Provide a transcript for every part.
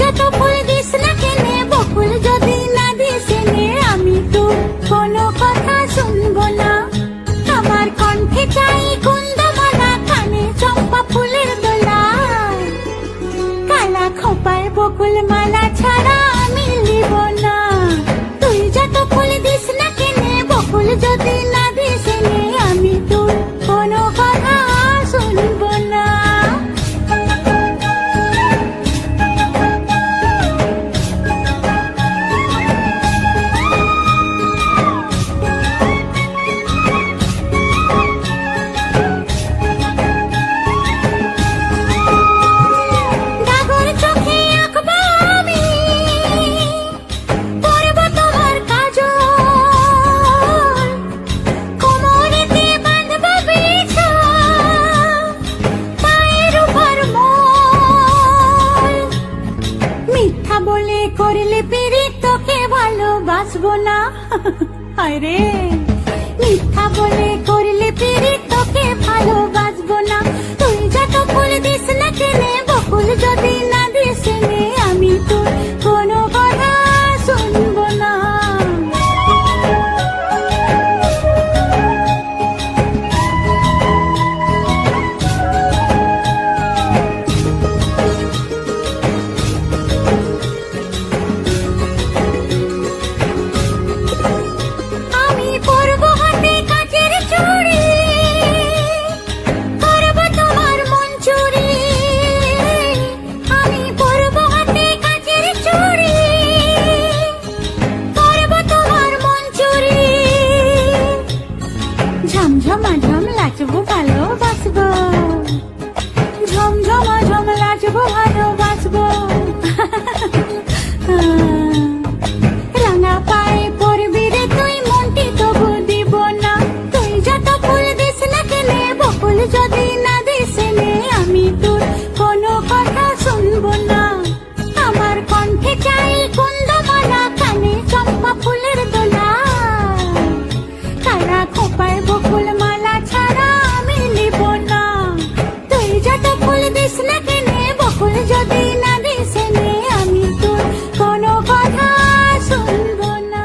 যত ফুল দিস না কেনে, বকুল যদি না দিস এনে, আমি তোর কোনো কথা শুনবো না। আমার কণ্ঠে চাই কুন্দমালা, কানে চম্পা ফুলের দোলা, কালা খোপায় বকুল মালা ছাড়া আমি নিব না। তুই যত ফুল দিস না কেনে, বকুল যদি না দিস এনে, আমি তোর কোনো কথা শুনবো না। ডাগর চোখে আঁকবো আমি, পরবো তোমার কাজল, কোমরেতে বাঁধবো বিছানা, পায়ের উপর মল। মিথ্যা বলে করলে পিরিত, তোকে ভালোবাসবো না। আরে মিথ্যা বলে করলে পিরিত, তোকে ভালোবাসবো না। তুই যত ফুল দিস না কেনে, বকুল যদি না দিস এনে, আমি তোর কোনো কথা শুনবো না। আমি পরবো হাতে কাচের চুড়ি, করবো তোমার মন চুরি। আমি পরবো হাতে কাচের চুড়ি, করবো তোমার মন চুরি। ঝমঝমা ঝম লাচবো ভালোবাসবো, ঝমঝমা ঝম লাচবো ভালোবাসবো। রাঙা পায়ে পরবি রে তুই, মনটি তবু দিব না। তুই যত ফুল দিস না কেনে, বকুল যদি না দিস এনে, আমি তোর কোনো কথা শুনবো না। আমার কণ্ঠে চাই কুন্দমালা, কানে চম্পা ফুলের দোলা, কালা খোপায় বকুল মালা ছাড়া আমি নিব না। তুই যত ফুল দিস না কেনে, বকুল যদি না দিস এনে, আমি তোর কোনো কথা শুনবো না।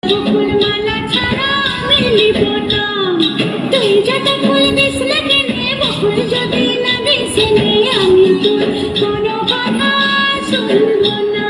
বকুল মালা ছাড়া আমি নিব না। তুই যত ফুল দিস না কেনে, বকুল যদি না দিস এনে, আমি তোর কোনো কথা শুনবো না।